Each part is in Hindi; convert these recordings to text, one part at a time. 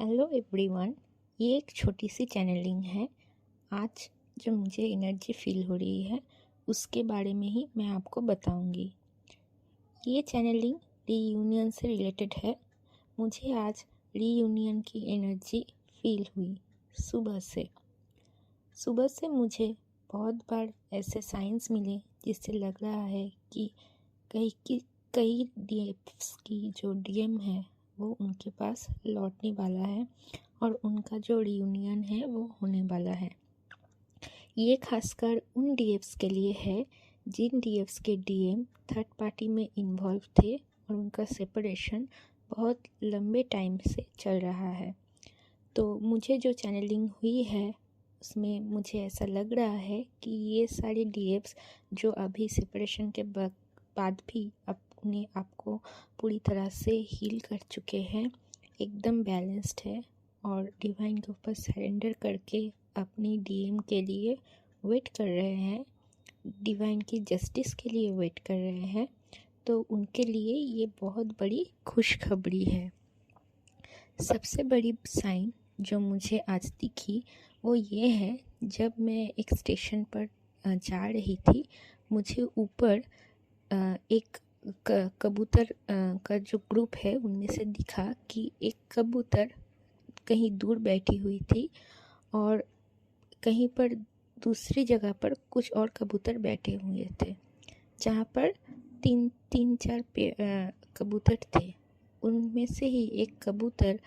Hello everyone. ये एक छोटी सी चैनलिंग है। आज जो मुझे एनर्जी फील हो रही है उसके बारे में ही मैं आपको बताऊंगी। ये चैनलिंग रीयूनियन से रिलेटेड है। मुझे आज रीयूनियन की एनर्जी फील हुई। सुबह से मुझे बहुत बार ऐसे साइंस मिले जिससे लग रहा है कि कई डीएफ्स की जो डीएम है वो उनके पास लौटने वाला है और उनका जो रियूनियन है वो होने वाला है। ये खासकर उन डीएफ्स के लिए है जिन डीएफ्स के डीएम थर्ड पार्टी में इन्वॉल्व थे और उनका सेपरेशन बहुत लंबे टाइम से चल रहा है। तो मुझे जो चैनलिंग हुई है उसमें मुझे ऐसा लग रहा है कि ये सारे डीएफ्स जो अभी सेपरेशन के बाद भी अपने आप को पूरी तरह से हील कर चुके हैं, एकदम बैलेंस्ड है और डिवाइन के ऊपर सरेंडर करके अपनी डीएम के लिए वेट कर रहे हैं, डिवाइन की जस्टिस के लिए वेट कर रहे हैं। तो उनके लिए ये बहुत बड़ी खुशखबरी है। सबसे बड़ी साइन जो मुझे आज दिखी वो ये है, जब मैं एक स्टेशन पर जा रही थी, मुझे ऊपर एक कबूतर का जो ग्रुप है उनमें से दिखा कि एक कबूतर कहीं दूर बैठी हुई थी और कहीं पर दूसरी जगह पर कुछ और कबूतर बैठे हुए थे, जहाँ पर तीन चार कबूतर थे। उनमें से ही एक कबूतर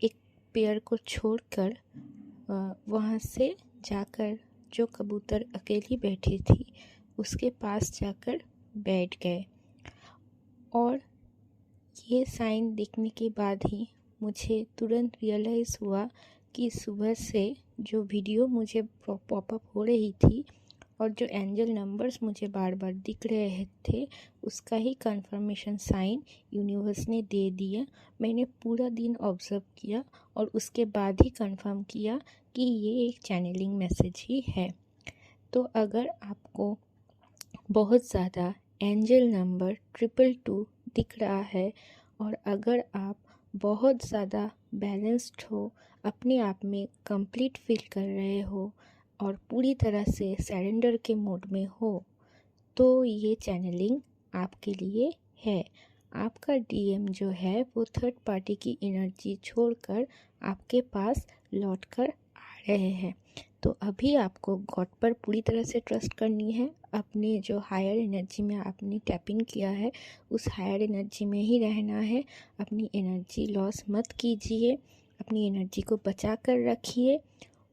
एक पेयर को छोड़कर वहाँ से जाकर जो कबूतर अकेली बैठी थी उसके पास जाकर बैठ गए। और ये साइन देखने के बाद ही मुझे तुरंत रियलाइज़ हुआ कि सुबह से जो वीडियो मुझे पॉपअप हो रही थी और जो एंजल नंबर्स मुझे बार बार दिख रहे थे उसका ही कंफर्मेशन साइन यूनिवर्स ने दे दिया। मैंने पूरा दिन ऑब्जर्व किया और उसके बाद ही कंफर्म किया कि ये एक चैनलिंग मैसेज ही है। तो अगर आपको बहुत ज़्यादा एंजल नंबर 222 दिख रहा है और अगर आप बहुत ज़्यादा बैलेंस्ड हो, अपने आप में कंप्लीट फील कर रहे हो और पूरी तरह से सरेंडर के मोड में हो, तो ये चैनलिंग आपके लिए है। आपका डीएम जो है वो थर्ड पार्टी की एनर्जी छोड़कर आपके पास लौटकर आ रहे हैं। तो अभी आपको गॉड पर पूरी तरह से ट्रस्ट करनी है। अपने जो हायर एनर्जी में आपने टैपिंग किया है उस हायर एनर्जी में ही रहना है। अपनी एनर्जी लॉस मत कीजिए, अपनी एनर्जी को बचा कर रखिए।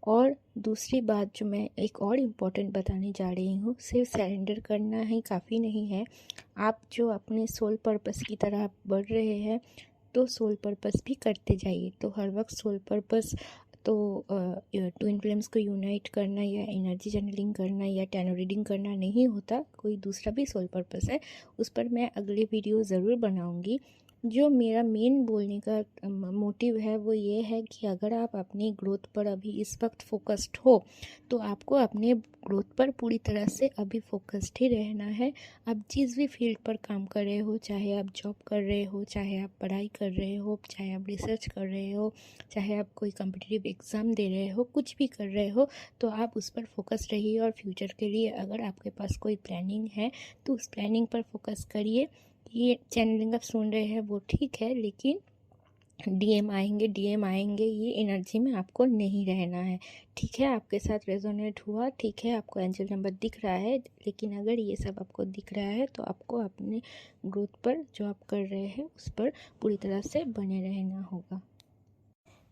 और दूसरी बात जो मैं एक और इम्पोर्टेंट बताने जा रही हूँ, सिर्फ सरेंडर करना ही काफ़ी नहीं है। आप जो अपने सोल पर्पस की तरह बढ़ रहे हैं तो सोल पर्पस भी करते जाइए। तो हर वक्त सोल पर्पस तो ट्विन फ्लेम्स को यूनाइट करना या एनर्जी चैनलिंग करना या टैरो रीडिंग करना नहीं होता, कोई दूसरा भी सोल पर्पस है। उस पर मैं अगले वीडियो ज़रूर बनाऊंगी। जो मेरा मेन बोलने का मोटिव है वो ये है कि अगर आप अपनी ग्रोथ पर अभी इस वक्त फोकस्ड हो तो आपको अपने ग्रोथ पर पूरी तरह से अभी फोकस्ड ही रहना है। आप जिस भी फील्ड पर काम कर रहे हो, चाहे आप जॉब कर रहे हो, चाहे आप पढ़ाई कर रहे हो, चाहे आप रिसर्च कर रहे हो, चाहे आप कोई कॉम्पिटिटिव एग्ज़ाम दे रहे हो, कुछ भी कर रहे हो, तो आप उस पर फोकस रहिए। और फ्यूचर के लिए अगर आपके पास कोई प्लानिंग है तो उस प्लानिंग पर फोकस करिए। ये चैनलिंग आप सुन रहे हैं वो ठीक है, लेकिन डीएम आएंगे ये एनर्जी में आपको नहीं रहना है। ठीक है, आपके साथ रेजोनेट हुआ, ठीक है, आपको एंजल नंबर दिख रहा है, लेकिन अगर ये सब आपको दिख रहा है तो आपको अपने ग्रोथ पर जो आप कर रहे हैं उस पर पूरी तरह से बने रहना होगा।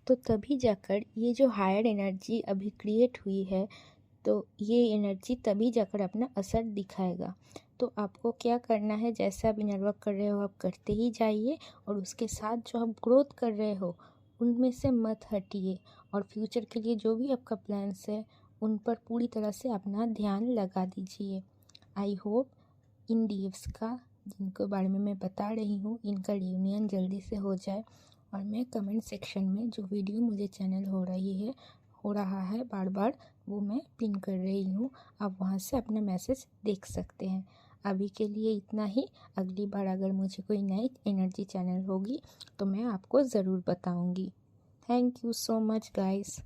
तो तभी जाकर ये जो हायर एनर्जी अभी क्रिएट हुई है, तो ये एनर्जी तभी जाकर अपना असर दिखाएगा। तो आपको क्या करना है, जैसे आप इनर वर्क कर रहे हो आप करते ही जाइए और उसके साथ जो आप ग्रोथ कर रहे हो उनमें से मत हटिए। और फ्यूचर के लिए जो भी आपका प्लान्स है उन पर पूरी तरह से अपना ध्यान लगा दीजिए। आई होप इन डीएफ्स का जिनके बारे में मैं बता रही हूँ इनका रियूनियन जल्दी से हो जाए। और मैं कमेंट सेक्शन में जो वीडियो मुझे चैनल हो रहा है बार बार, वो मैं पिन कर रही हूँ, आप वहाँ से अपना मैसेज देख सकते हैं। अभी के लिए इतना ही। अगली बार अगर मुझे कोई नई एनर्जी चैनल होगी तो मैं आपको ज़रूर बताऊँगी। Thank you so much guys.